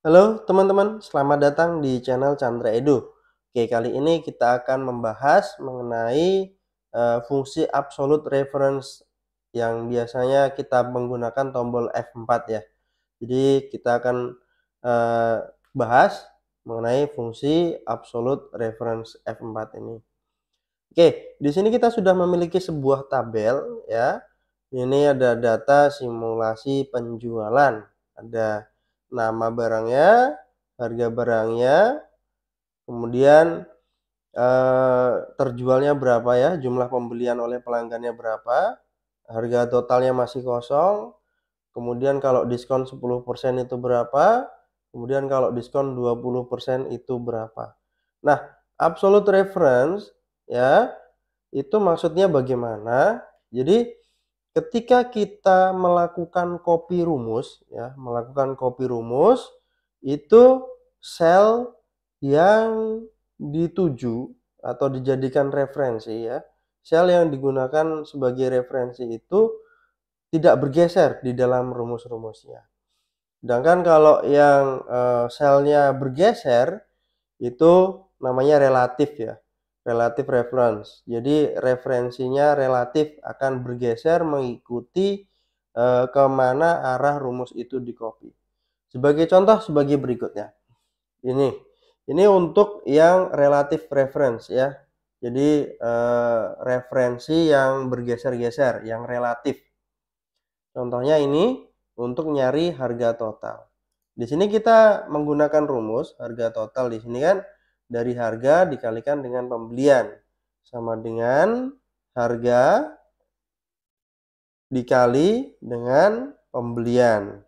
Halo teman-teman, selamat datang di channel Chandra Edu. Oke, kali ini kita akan membahas mengenai fungsi absolute reference yang biasanya kita menggunakan tombol F4 ya. Jadi kita akan eh, bahas mengenai fungsi absolute reference F4 ini. Oke, di sini kita sudah memiliki sebuah tabel ya. Ini ada data simulasi penjualan, ada nama barangnya, harga barangnya, kemudian terjualnya berapa ya, jumlah pembelian oleh pelanggannya berapa, harga totalnya masih kosong, kemudian kalau diskon 10% itu berapa, kemudian kalau diskon 20% itu berapa. Nah, absolute reference ya, itu maksudnya bagaimana? Jadi ketika kita melakukan copy rumus ya, itu sel yang dituju atau dijadikan referensi ya, sel yang digunakan sebagai referensi itu tidak bergeser di dalam rumus-rumusnya. Sedangkan kalau yang selnya bergeser itu namanya relatif ya, relatif reference. Jadi referensinya relatif akan bergeser mengikuti kemana arah rumus itu di-copy. Sebagai contoh sebagai berikutnya. Ini untuk yang relatif reference ya. Jadi referensi yang bergeser-geser, yang relatif. Contohnya ini untuk nyari harga total. Di sini kita menggunakan rumus harga total di sini kan dari harga dikalikan dengan pembelian sama dengan harga dikali dengan pembelian.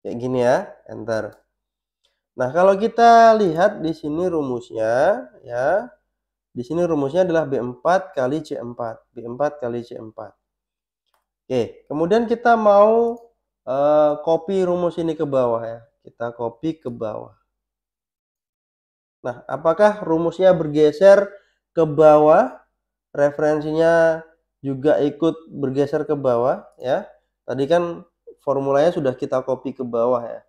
Kayak gini ya, enter. Nah, kalau kita lihat di sini rumusnya ya. Di sini rumusnya adalah B4 kali C4. B4 kali C4. Oke, kemudian kita mau copy rumus ini ke bawah ya. Kita copy ke bawah. Nah, apakah rumusnya bergeser ke bawah? Referensinya juga ikut bergeser ke bawah ya. Tadi kan formulanya sudah kita copy ke bawah ya.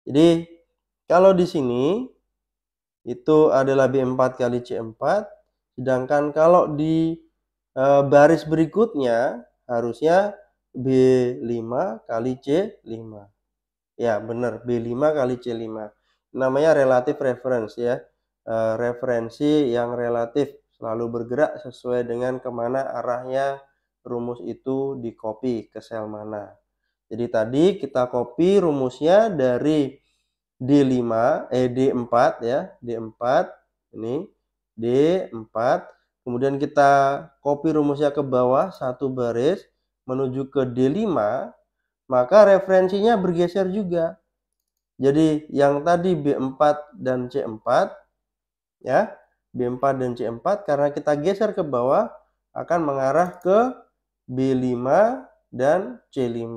Jadi kalau di sini itu adalah B4 kali C4, sedangkan kalau di baris berikutnya harusnya B5 kali C5. Ya, benar, B5 kali C5. Namanya relative reference ya. Referensi yang relatif selalu bergerak sesuai dengan kemana arahnya rumus itu di copy ke sel mana. Jadi tadi kita copy rumusnya dari D4 ya, D4 ini D4, kemudian kita copy rumusnya ke bawah satu baris menuju ke D5, maka referensinya bergeser juga. Jadi yang tadi B4 dan C4 ya, B4 dan C4 karena kita geser ke bawah akan mengarah ke B5 dan C5.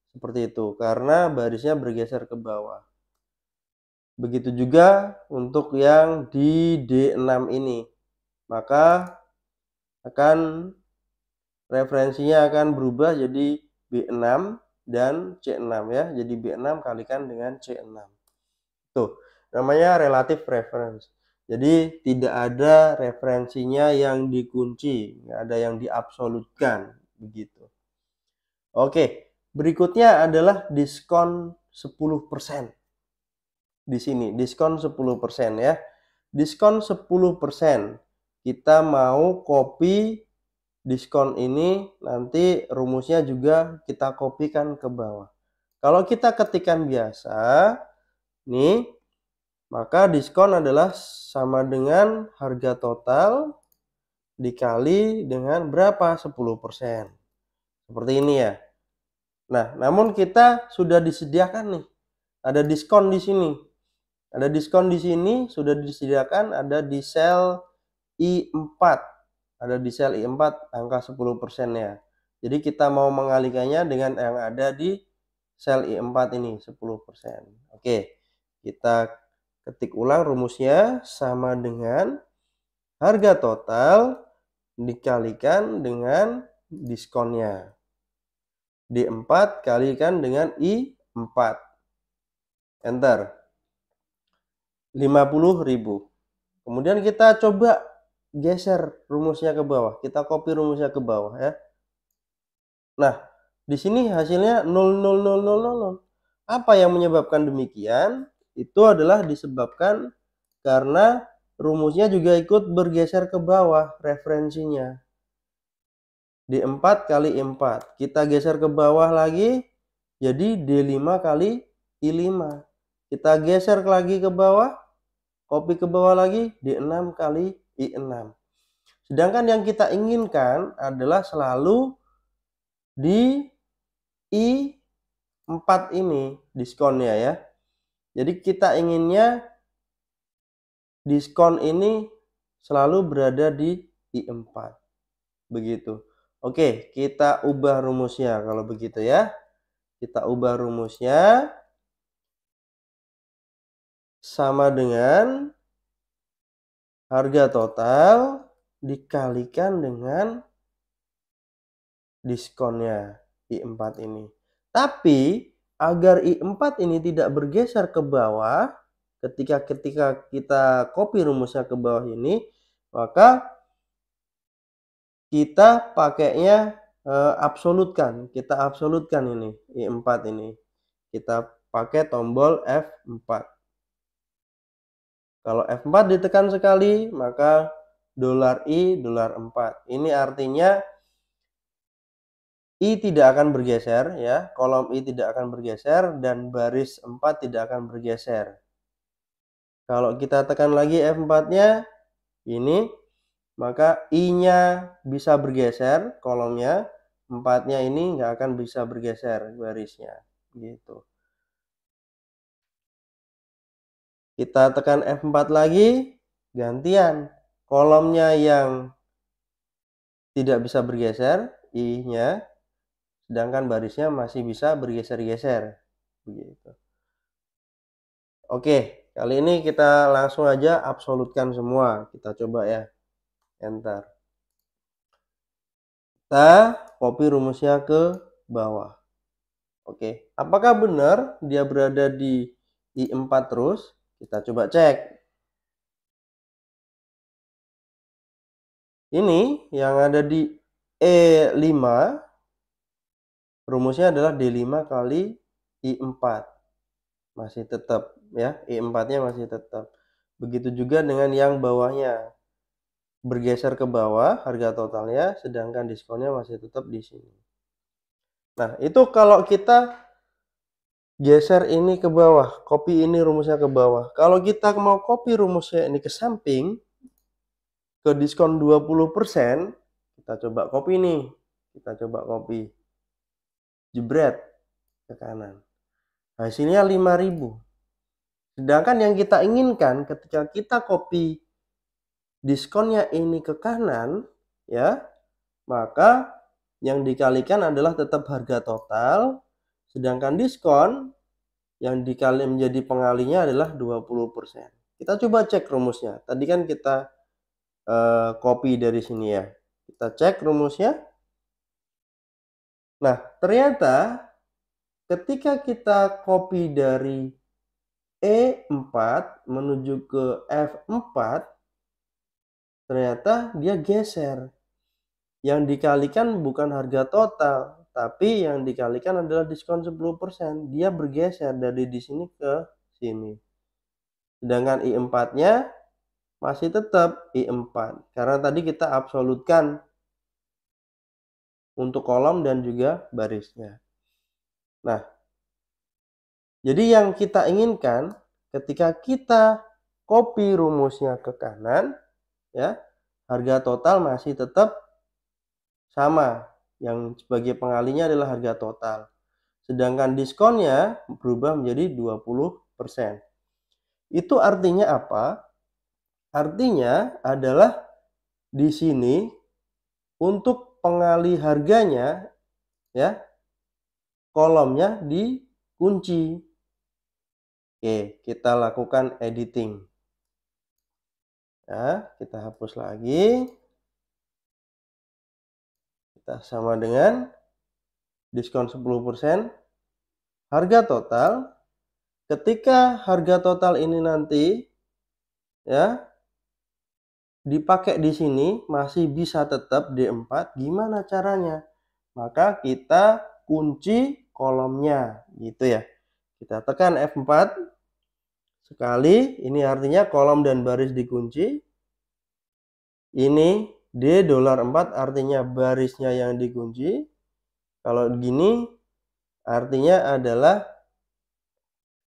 Seperti itu karena barisnya bergeser ke bawah. Begitu juga untuk yang di D6 ini. Maka akan referensinya akan berubah jadi B6 dan C6 ya. Jadi B6 kalikan dengan C6. Tuh, namanya relative reference. Jadi tidak ada referensinya yang dikunci, nggak ada yang diabsolutkan begitu. Oke, berikutnya adalah diskon 10%. Di sini diskon 10% ya. Diskon 10%. Kita mau copy diskon ini, nanti rumusnya juga kita kopikan ke bawah. Kalau kita ketikkan biasa, nih, maka diskon adalah sama dengan harga total dikali dengan berapa? 10%. Seperti ini ya. Nah, namun kita sudah disediakan nih. Ada diskon di sini. Ada diskon di sini sudah disediakan, ada di sel I4. Ada di sel I4 angka 10%-nya. Jadi kita mau mengalihkannya dengan yang ada di sel I4 ini 10%. Oke. Kita ketik ulang rumusnya sama dengan harga total dikalikan dengan diskonnya. D4 kalikan dengan I4. enter. 50.000. Kemudian kita coba geser rumusnya ke bawah. Kita copy rumusnya ke bawah ya. Nah, di sini hasilnya 0,0000. Apa yang menyebabkan demikian? Itu adalah disebabkan karena rumusnya juga ikut bergeser ke bawah referensinya. D4 kali 4. Kita geser ke bawah lagi, jadi D5 kali I5. Kita geser lagi ke bawah, copy ke bawah lagi, D6 kali I6. Sedangkan yang kita inginkan adalah selalu di I4 ini diskonnya ya. Jadi kita inginnya diskon ini selalu berada di I4. Begitu. Oke, kita ubah rumusnya kalau begitu ya. Kita ubah rumusnya sama dengan harga total dikalikan dengan diskonnya I4 ini. Tapi agar I4 ini tidak bergeser ke bawah ketika kita copy rumusnya ke bawah ini, maka kita pakainya absolutkan. Kita absolutkan ini I4 ini. Kita pakai tombol F4. Kalau F4 ditekan sekali, maka $I, $4. Ini artinya I tidak akan bergeser ya, kolom I tidak akan bergeser dan baris 4 tidak akan bergeser. Kalau kita tekan lagi F4-nya ini, maka I-nya bisa bergeser kolomnya, 4-nya ini nggak akan bisa bergeser barisnya gitu. Kita tekan F4 lagi, gantian kolomnya yang tidak bisa bergeser, I-nya, sedangkan barisnya masih bisa bergeser-geser begitu. Oke, kali ini kita langsung aja absolutkan semua. Kita coba ya, enter. Kita copy rumusnya ke bawah. Oke, apakah benar dia berada di I4 terus? Kita coba cek. Ini yang ada di E5, rumusnya adalah D5 kali I4. Masih tetap ya, I4-nya masih tetap. Begitu juga dengan yang bawahnya. Bergeser ke bawah harga totalnya, sedangkan diskonnya masih tetap di sini. Nah, itu kalau kita geser ini ke bawah, copy ini rumusnya ke bawah. Kalau kita mau copy rumusnya ini ke samping, ke diskon 20%, kita coba copy nih. Kita coba copy. Jebret ke kanan. Hasilnya 5.000. Sedangkan yang kita inginkan ketika kita copy diskonnya ini ke kanan, ya, maka yang dikalikan adalah tetap harga total, sedangkan diskon yang dikali menjadi pengalinya adalah 20%. Kita coba cek rumusnya. Tadi kan kita copy dari sini ya. Kita cek rumusnya. Nah, ternyata ketika kita copy dari E4 menuju ke F4, ternyata dia geser. Yang dikalikan bukan harga total, tapi yang dikalikan adalah diskon 10%. Dia bergeser dari di sini ke sini. Sedangkan I4-nya masih tetap I4. Karena tadi kita absolutkan untuk kolom dan juga barisnya. Nah, jadi yang kita inginkan ketika kita copy rumusnya ke kanan, ya, harga total masih tetap sama. Yang sebagai pengalinya adalah harga total. Sedangkan diskonnya berubah menjadi 20%. Itu artinya apa? Artinya adalah di sini untuk pengali harganya ya, kolomnya dikunci. Oke, kita lakukan editing. Ya, kita hapus lagi. Kita sama dengan diskon 10%, harga total, ketika harga total ini nanti ya dipakai di sini masih bisa tetap D4, gimana caranya? Maka kita kunci kolomnya gitu ya. Kita tekan F4 sekali, ini artinya kolom dan baris dikunci. Ini $4 artinya barisnya yang dikunci. Kalau gini artinya adalah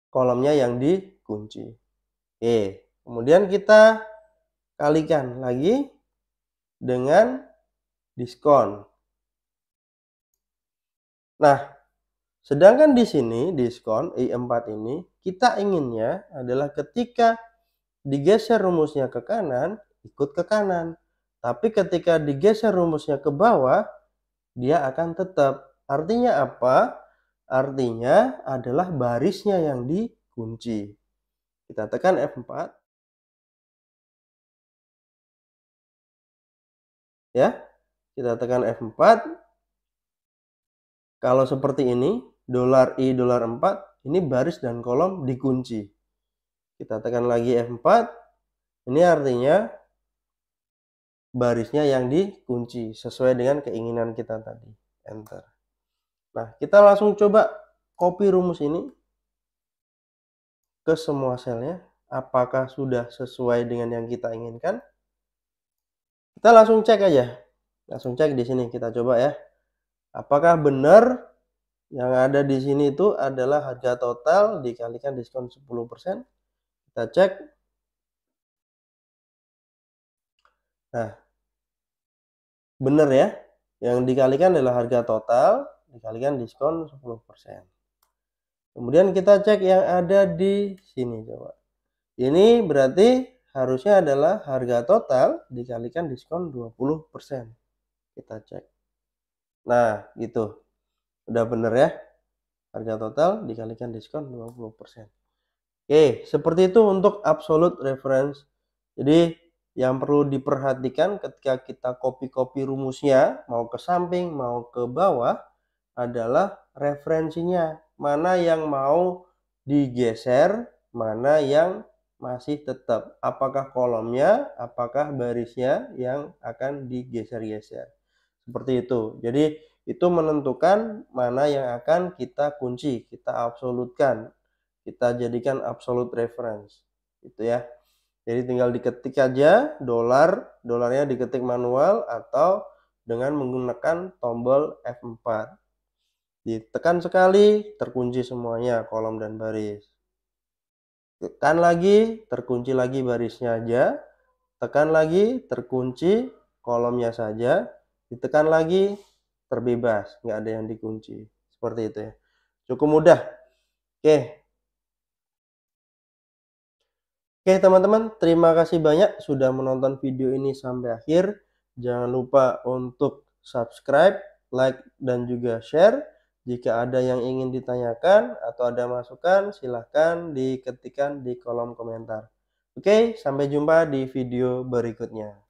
kolomnya yang dikunci. Oke, kemudian kita kalikan lagi dengan diskon. Nah, sedangkan di sini diskon I4 ini kita inginnya adalah ketika digeser rumusnya ke kanan, ikut ke kanan. Tapi ketika digeser rumusnya ke bawah, dia akan tetap. Artinya apa? Artinya adalah barisnya yang dikunci. Kita tekan F4. Ya, kita tekan F4. Kalau seperti ini, $I, $4, ini baris dan kolom dikunci. Kita tekan lagi F4. Ini artinya barisnya yang dikunci sesuai dengan keinginan kita tadi. Enter. Nah, kita langsung coba copy rumus ini ke semua selnya. Apakah sudah sesuai dengan yang kita inginkan? Kita langsung cek aja. Langsung cek di sini, kita coba ya. Apakah benar yang ada di sini itu adalah harga total dikalikan diskon 10%? Kita cek. Nah, benar ya. Yang dikalikan adalah harga total dikalikan diskon 10%. Kemudian kita cek yang ada di sini coba. Ini berarti harusnya adalah harga total dikalikan diskon 20%. Kita cek. Nah, gitu. Udah bener ya. Harga total dikalikan diskon 20%. Oke, seperti itu untuk absolute reference. Jadi, yang perlu diperhatikan ketika kita copy-copy rumusnya, mau ke samping, mau ke bawah, adalah referensinya. Mana yang mau digeser, mana yang masih tetap. Apakah kolomnya, apakah barisnya yang akan digeser-geser. Seperti itu. Jadi, itu menentukan mana yang akan kita kunci, kita absolutkan, kita jadikan absolute reference. Gitu ya. Jadi tinggal diketik aja dolarnya diketik manual atau dengan menggunakan tombol F4. Ditekan sekali, terkunci semuanya kolom dan baris. Tekan lagi, terkunci lagi barisnya aja. Tekan lagi, terkunci kolomnya saja. Ditekan lagi, terbebas, nggak ada yang dikunci. Seperti itu ya. Cukup mudah. Oke. Oke teman-teman, terima kasih banyak sudah menonton video ini sampai akhir. Jangan lupa untuk subscribe, like, dan juga share. Jika ada yang ingin ditanyakan atau ada masukan, silahkan diketikkan di kolom komentar. Oke, sampai jumpa di video berikutnya.